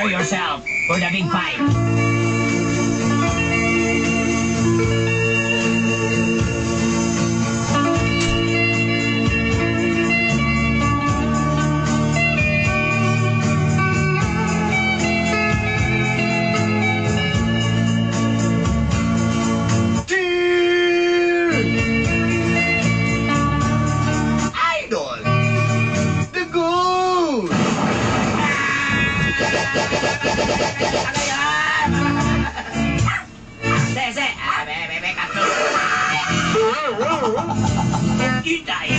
Prepare yourself for the big fight. Intay!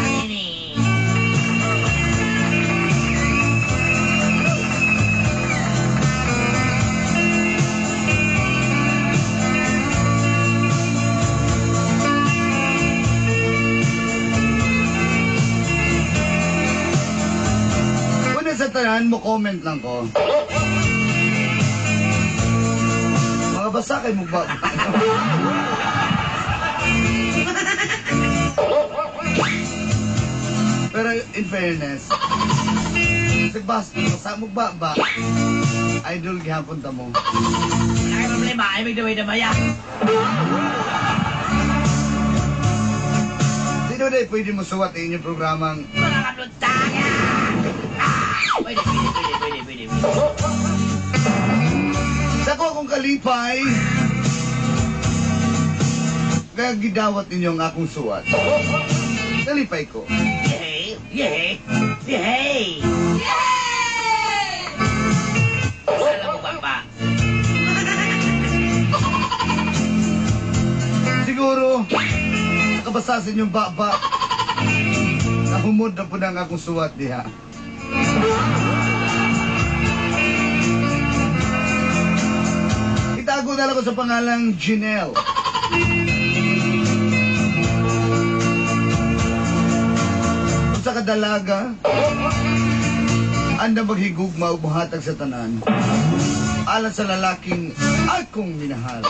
Ini. Kung nasa tanahan mo, comment lang ko. Basa kayo mo ba? Pero in fairness, basa mo ba? Idol gihapon ta mo. Wala kayo problema, ay may daway na maya. Sino na pwede mo suwat ang inyong programang Mga kapluntangan! Pwede. Sako akong kalipay, kaya gidawat ninyo ang akong suwat. Kalipay ko. Yay! Alam mo ba? Siguro, nakabasa sa inyong baba, nahumod na po na ang akong suwat diha. Itago na lang ko sa pangalang Janelle. Kung sa kadalaga, anda maghigugma o buhatag sa tanan, alat sa lalaking akong minahal.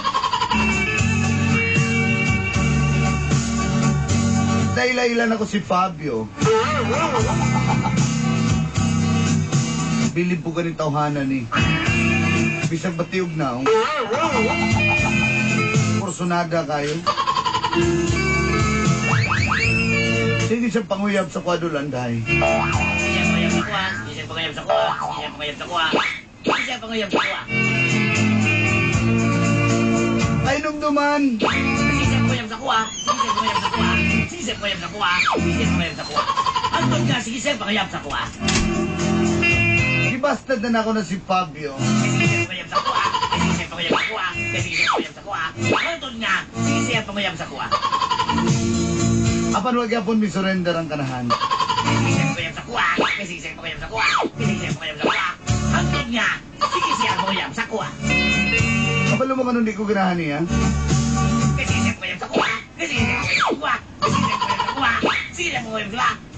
Daila-ilan ako si Fabio. Bilib po ganit tawhanan ni. Bisag batiog na. Porsunada kayo. Sige siyang panguyab sa kwadulanday. Siyang panguyab sa kuha. Ay, numduman! Siyang panguyab sa kuha. Antod ka, sige siyang panguyab sa kuha. Bastard na ako na si Fabio. Siyang panguyab sa kuha. Antod nga, sige siyang panguyab sa kuha. Apan wag yapon mi surrender ang kanahan. Siyang panguyab sa kuha. Antod nga, sige siyang panguyab sa kuha. Apan lumang ano di ko ganahan niya? Siyang panguyab sa kuha.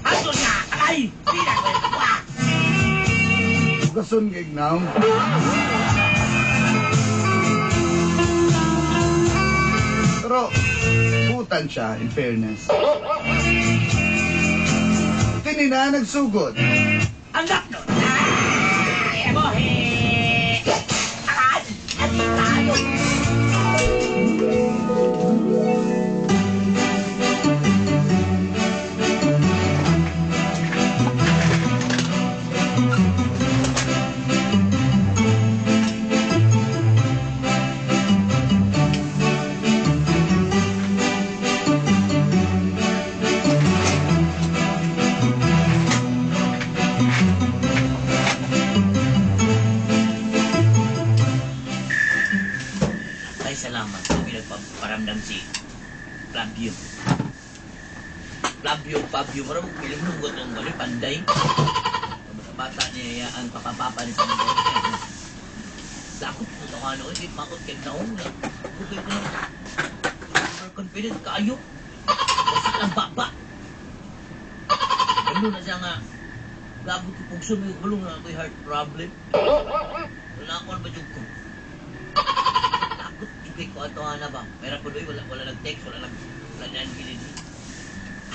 Antod nga, ay! Siyang panguyab sa kuha. Gason kay Ignaw. Pero, putan siya, in fairness. Tinina, nagsugod. Ang lakno! Ay, bohe! Akan! At tayo! Salamat kung pinagpaparamdam si Fabio, marang piling nung gotong gali, panday. Bata niya ang papapapa ni sa mga. Dakot mo ito ano, hindi makot kay naong na. Bukay ko na, confident kayo. Kasi lang baba. Ano na siya nga, labot ko pong sumigulong na ako'y heart problem. Wala ako na ba yung ko? Ibig ko ato na ba? Pero po doon, wala nag-text, wala nag-gilid.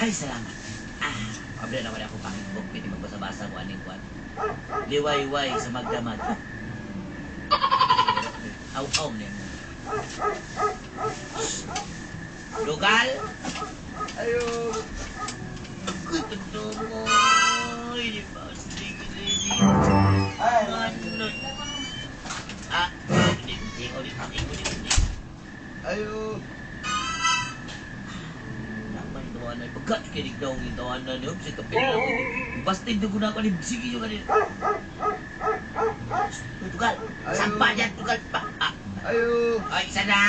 Ay, salamat. Libre naman ako pangit ko. Pwede magbasa-basa ko aning kwan. Liwayway sa magdamag. Aw-aw niya mo. Lugal? Ayo. Kututo mo. Hindi ba? Sige, sige. Ay. Ano? Ah, hindi. Ayo. Naman tawanan. Pagkat kinig daw yung tawanan niyo. Kasi kapit na ako. Basta hindi ko na ako. Sige yung kanina. Tugal. Ayaw. Sampa dyan. Tugal pa. Ah. Ayo. Ay, isa na.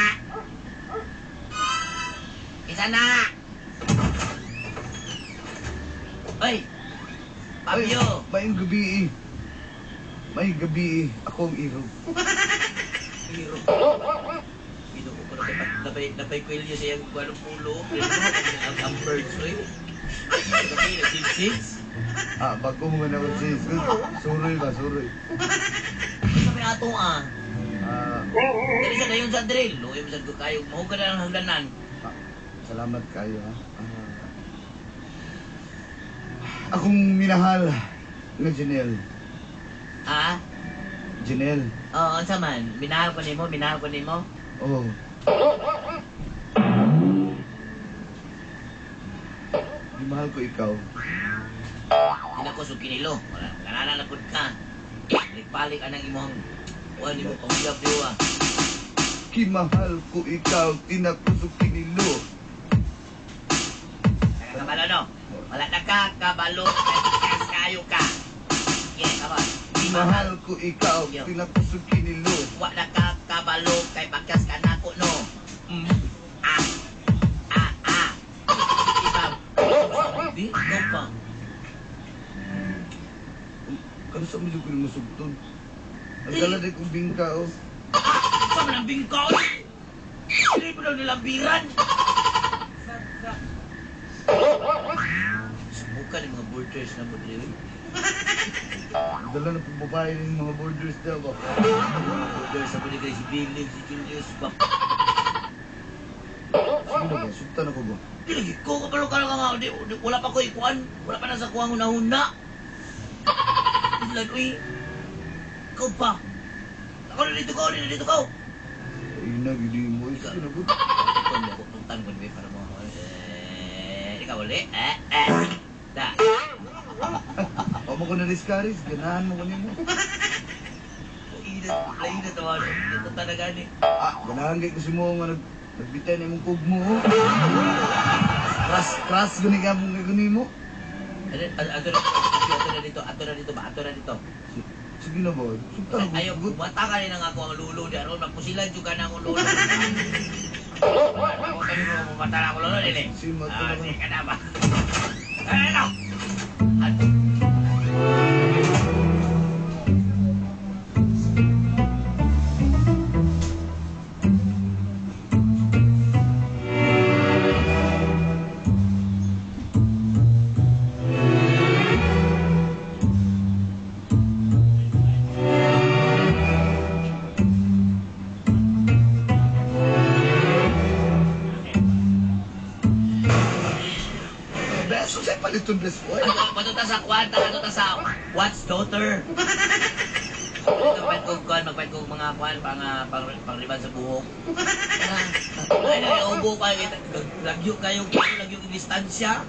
Isa na. Ay. Pablo. May gabi. May gabi. Akong irog. Hero. Binuko ko na napay kwelyo siya yung buwan ng pulo. Ang birds, oy. Kasi nagsigsix. Ah, bago mo na ako sis. Suroy ba? Suroy. Ano may ato ah? Ah, Dali sa dayon sa drill. Luoy mo sa kayo. Mahog ka na ng hagdanan. salamat kayo ha. Akong minahal nga Janelle. Ah? Janelle. Oo, sa man. Minahal ko nimo. Oh. Di mahal ko ikaw. Hindi ko so kinilo. Wala. Nananapod ka. Palik ka ng imong. Wala mo pang diwa. Kimahal ko ikaw, tinakusok kinilo. Kabalo no? Wala na ka. Kabalo. Kas kayo ka. Yeah, come on. Kimahal ko ikaw, tinakusok kinilo. Wala ka kabalo kay pagkas ka nako no. Ah. Di no pa. Ano sa mga ko ni masugtod? Ang dala na kong bingka oh. Sa man ang bingkaw. Hindi mo lang nilambiran. Subukan yung mga borders na mo dili. Ang dala na pong babae ng mga borders daw ba? Borders sa mga si Billy, si Julius ba? Sige na ba? Sugtan ako ba? Di lagi ko kabalo ka lang nga. Wala pa ko ikuan. Wala pa na sa kuwang una-una. Di lagi, uy. Ikaw pa. Ako na dito ko. Ayun na, gini mo. Sige na ba? Ikaw na ako tuntan ko ni para mo. Ikaw ulit. Da. O mo ko na discourage, ganahan mo ko nimo. Lainat naman. Ito talaga ni. Ganahan kay kasi mo nga nagbitay na imong kog mo. Crush gani ka mong gani mo. Ato na dito. Sige na ba? Sugtan ako. Ayaw, bumata ka rin ang ako ang lulo di aron. Magpusilan juga na akong lulo. Ako kami mo bumata na ako lulo nila. Sige Ka na ba? Ano? Beso sa paliton best boy. Patuta sa kwarta, patuta sa what's daughter. Magpahit ko mga kwan, pang-riban sa buhok. Ay, naiubo ka, lagyo yung distansya.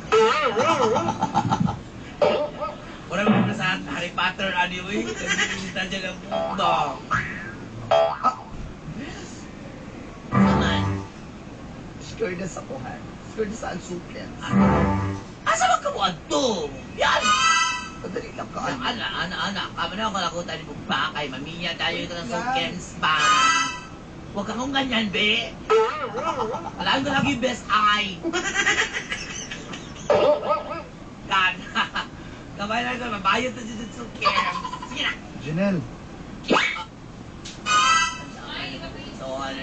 Orang mo na sa Harry Potter, ano yun, lagyo yung distansya ng mundo. Naman. Scared na sa kuhan. Scared na sa ansuken. Asa ba ka mo ato? Yan! Madali lang ka. Ana. Kami na ako kalakutan ni Bugba kay mamiya tayo ito ng sukens pa. Huwag kang ganyan, be. Alam ko lagi best eye. God. Kamay lang ko, mabayot na dito sa sukens. Sige na. Janelle. So, ano?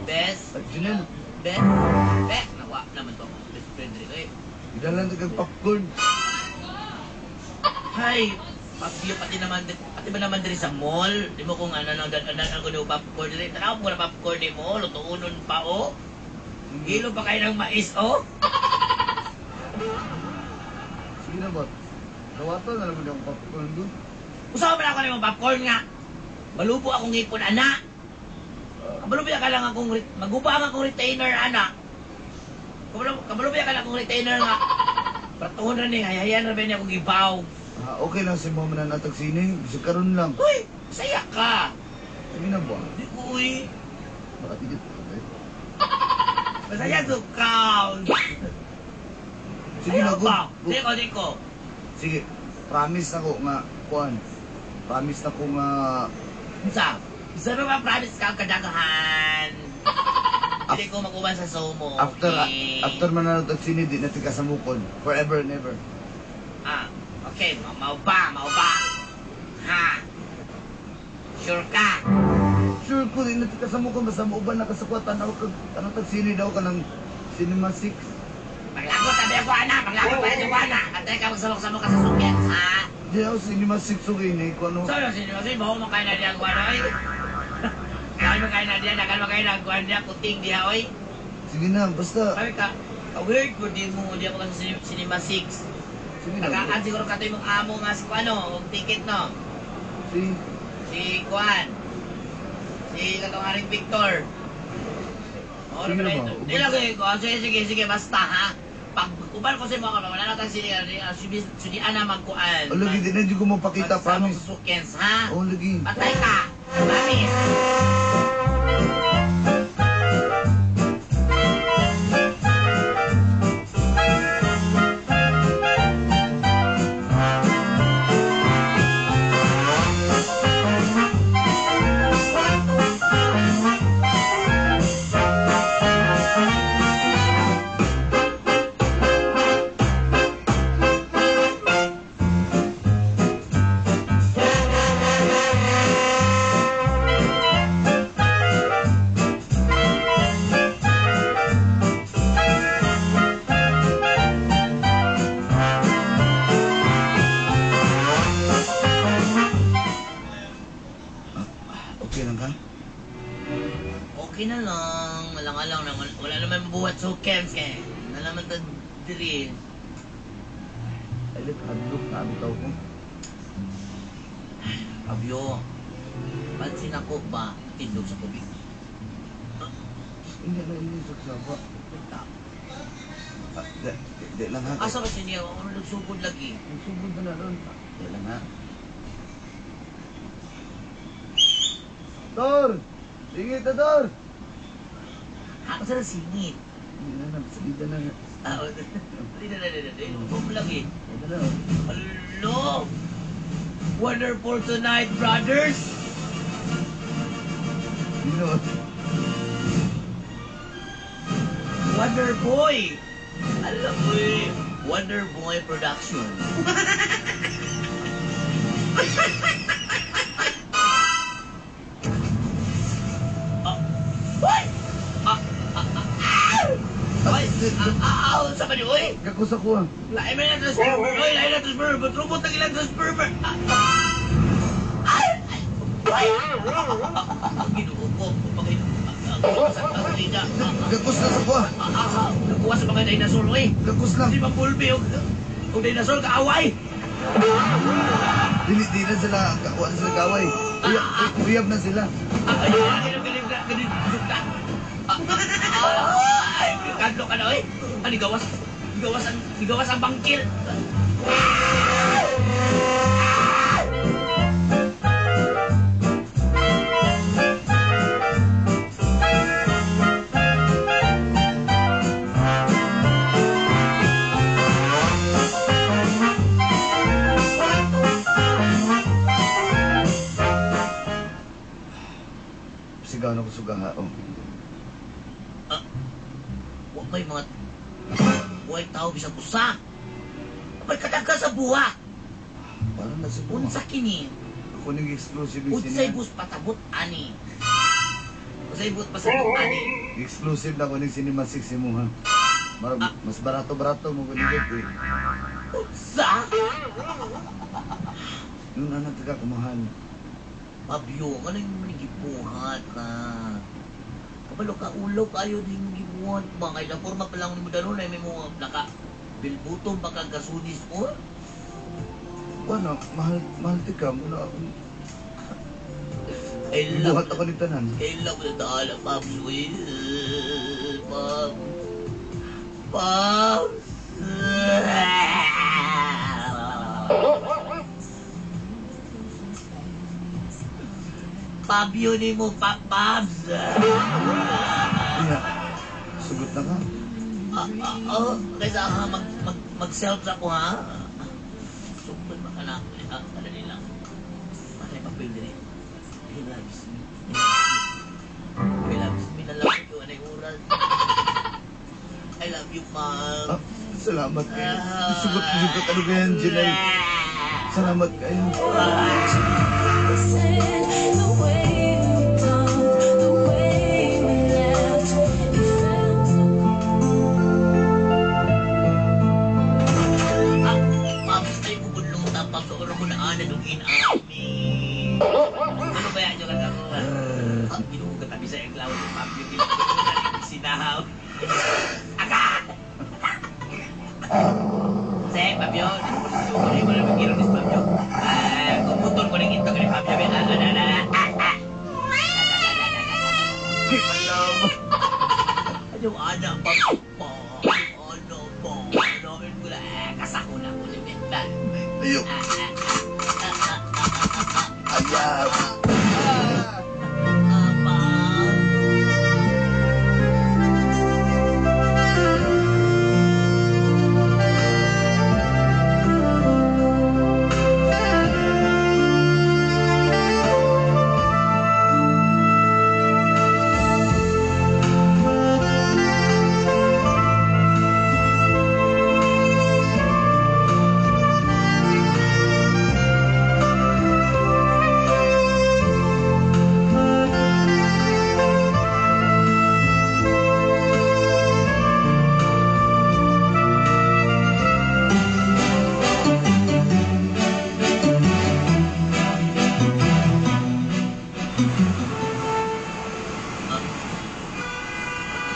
Best? Janelle. Best? Nawa naman to. Best friend rin ko eh. Idalan na kang popcorn. Hay, pagyo pati ba naman diri sa mall? Di mo kung ano ko ni popcorn diri. Tanaw mo na popcorn ni mo, lutuunon pa o. Hilo pa kayo ng mais o. Sige na ba? Kawatan na naman yung popcorn doon. Usawa pa na ako ng mga popcorn nga. Malubo akong ipon, ana. Kabalubi ka lang akong, magubang akong retainer, ana. Kabalubi ka lang akong retainer nga. Pratuhon na ni, hayayan na ba niya akong ibaw. Okay lang si mama na natag sini. Bisa karon lang. Uy, saya ka. Sige na ba? Di uy, Baka tigit ka ba? masaya ka. Sige na, ba? good. Diko. Sige, promise ako nga, kuan. Promise na ko nga, Isa ba ba promise ka ang kadagahan? Hindi ko mag-uban sa Somo. after mananood at sini, di natin kasamukon. Forever and ever. Okay, mau ba? Ha? Sure ka? Sure ko, di natin kasamukon. Basta mauban na kasakwatan. Ano tag sini daw ka ng Cinema 6. Paglagot, sabi ako, anak. Paglagot pa ito, anak. Antay ka magsamok-samok ka sa sukyan, ha? Di ako Cinema 6 so gini. Kung ano. So, sino, baho mo kayo na diyan, kuwan, oy? Kaya mo kayo na diyan, nakal mo kayo na, kuwan diyan, kuting diya, oy? Sige na, basta. Sabi ka, weird ko, di mo ka sa Cinema 6. Sige na. Nagaan siguro ka ito yung amo nga si Kuano, yung ticket, no? Si Kuan. Si Katungaring Victor. Oo, Sige naman na ito. ba? Hindi lang eh. Sige, basta ha. Pag kuban ko sa mga wala na tayo sudian na magkuan. O lagi, di na di ko mapakita, Magsamok promise. sa sukens, ha? O lagi. Patay ka. Promise. Okay lang ka? Okay na lang. Malang-alang na. Wala naman mabuhat sa sukens eh. Nalaman ta diri. Ay, lit, hadlok na abitaw ko. Abyo. Pansin ako ba? Tindog sa tubig. Hindi na ini sa kasaba. Di lang ha. Asa ba siya? Ano nagsugod lagi? Nagsubod na na ron. Di lang ha. Tor! Sige ta, Tor! Ako sa singit. Hindi na na, salida na nga. Hindi. Bum lagi. Ito na. Hello! Wonderful tonight, brothers! Dino. Wonder Boy! Alam mo eh, Wonder Boy Production. Hoy! Hoy! Sa pa niyo, oy! Gakus ako ah. Lain mo na transformer! Oy, lain na transformer! Ba't robot ang ilang transformer? Ginuo ko. Ang lida. Gakus na sa ko ah. Nagkuha sa mga dinosaur, oy! Gakus lang. Hindi ba pulpi o dinosaur kaaway? Di na sila, wala sila kaway. Uyab na sila. Kadlo ka na, oy! Nigawas ang bangkil! Sigaw na ko sugaha. Oh. Huwag may mga buhay tao bisang usa. Abay kadagka sa buha. Parang nasa ko. Unsa kini? Ako nang exclusive yung Unsay sinema. bus patabot ani. Unsay bus pasabot ani. Exclusive na ko ng Cinema 6 mo ha. Mas barato-barato mo ko nigit eh. Unsa? Nung anak taga kumahal. Pabyo, ano yung manigibuhat ka? Kabalo ka ulo kayo din gibuhat ba? Kaya sa forma pa lang mo dalo na may mga Bilbutong baka kasunis mo. Ano, mahal ti ka muna ako. I love Buhat ako ni tanan. na taala, Pops. Uy, Pops. Pops. Pabyo ni mo, Pops. Iya, sugot na ka. Kaysa ka mag-self sa ko, ha? Sukod ba ka na? Kadali lang. Patay papel din eh. He loves me. He loves me. Nalapit ko anay oras. I love you, Mom. Salamat kayo. Sugot ano ganyan, Janay. Salamat kayo. Pops, ay bubulong tapang sa oras mo na dugin amin. Ano ba yan yung kagagawa? Ginuho ka tabi sa eglaw ng Pops yung sinahaw. Agad! Sek, Pabyo, dito ko rin mo na mag-iro ni Pabyo. Kumutol ko rin ito ni Pabyo. Yung anak pa po. Ano po? Anoin ko na. Kasako na ko ni Bentan. Ayok. Ayan. Apa?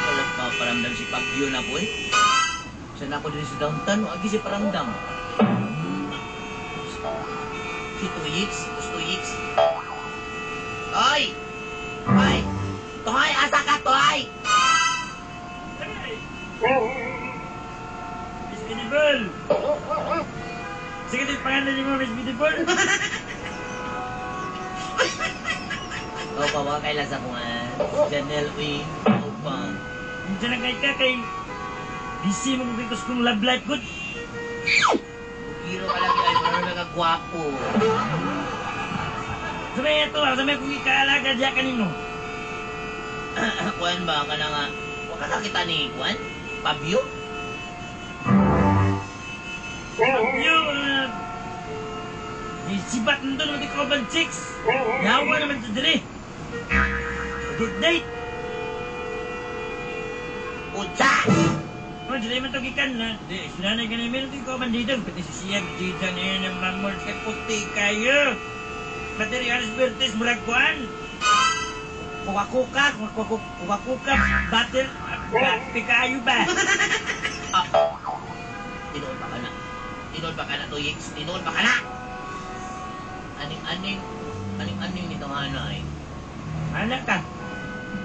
Walang paparamdam si Pabyo na po eh. Saan ako din sa downtown, agi si paramdam. Si Tuyix, Tuyix. Toy! Toy! Toy! Asa ka, Toy? Miss Beautiful! Sige din pangalan niyo mo, Miss Beautiful! Ikaw pa ba kailan sa mga Janelle Wing? Ikaw pa. Diyan na kahit ka kay... Busy mo kung kung love life good. Bukiro ka lagi ay parang nagagwapo. Sabay ito sabay kung ikaalaga diya kanino. Kuan ba ka na nga? Huwag ka nakita ni Kuan? Pabyo? Yung... sibat nito naman di Coban Chicks. Yawa naman ito dili. Date! Utsa! Oh, dili man ito gikan na. Di, sinanay ka na meron ito Coban dito. Pati si Siyag dito niya ng mamor sa puti kayo. Materialis Bertes murag kuan. Kukakuka, battle, pikayo ba? Tinoon pa ka na. Tinoon pa ka na, Tuyix. Tinoon pa ka na! Aning nitong ano ay. Anak ka.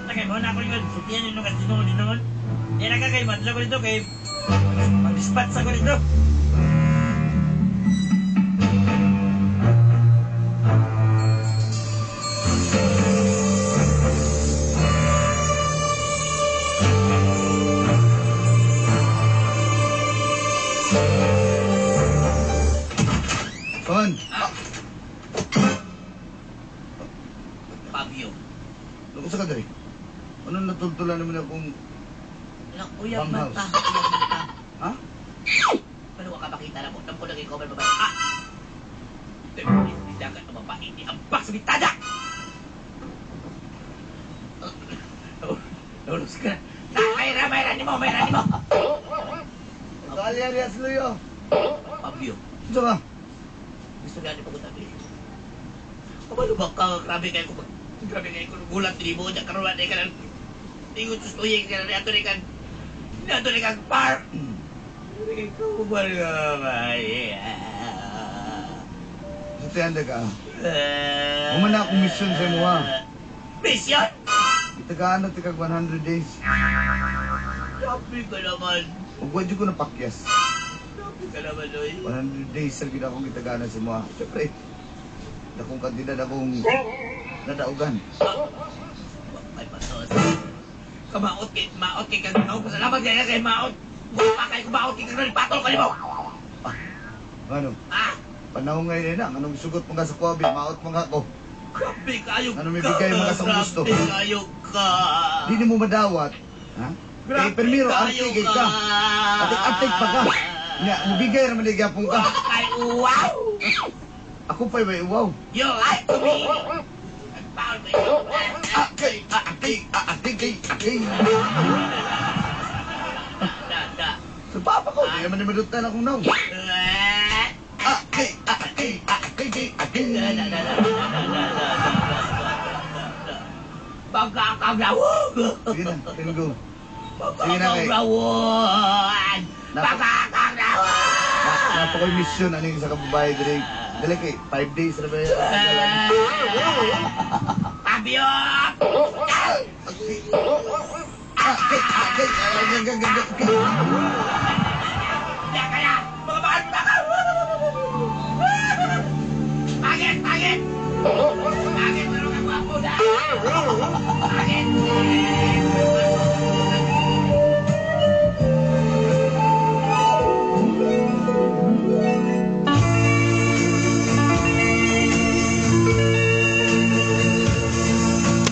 Tagay mo na ako yun. Sutiyan yun kasi noon. Eh nakakay, matla ko dito kay... Mag-dispatch ako dito. Kawan, Pabyo. loko sa kadari. Ano natultulan naman akong... Uyab man ta. Uyab man ta. Ha? Paano ka makita na mo? Tampo na ikaw babae. Ah! Hindi dagat na babae. Hindi ang bak sa bitada! Lulus ka na. Mayra ni mo! Kali-alias luyo. Pabyo. Ito ka. Gusto nga ni pagkutabi. Paano ba ka? Grabe kayo kung gulat ni mo. Diyan karoon na ka ng tingon sus tuyeng ka na. Ato ni kang par. Ikaw ba naman? Sa tiyanda ka. Humana akong mission sa imo ha. Mission? Itagaan na tikag 100 days. Sabi ka naman. Huwag wadyo ko napakyas. Sabi ka naman, oy. 100 days sa gina akong itagana sa mga. Siyempre, dakong kantidad akong nadaugan. Ay, patos. Kamaot kay kaganaw. Pasalamat kaya kay maot. Wala kay kumaot kay kaganaw. Patol ka mo. Ano? Ah, Panahon ngayon na, anong sugot mga sa kwabi, maot mga ako. grabe kayo Ano may bigay mga sa gusto? Grabe kayo ka. Di mo madawat. Ha? Grabe Eh, permiro, kayo antigay ka. Atik-atik pa ka. Nga, nabigay naman ligapong ka. Ay, wow. Ako pa'y may wow. You like me. Nagbaon mo yun. Akay, akay, akay, akay. Da. Sa papa ko, di naman ni madutan akong naw. Akay, akay, akay, akay. Pagkakagawag. Sige na, can go. Sige na, kay. Pagkakagawag. Pagkakagawag. Napa ko'y mission, ano yung sa kababae, dali. Dali kay, 5 days na ba yan? Pabiyot! Akay, akay, akay, akay. Diyan ka na! Mga mahal mo na ka! Pangit! Pangit! Pangit! Pero kagwapo na! Pangit!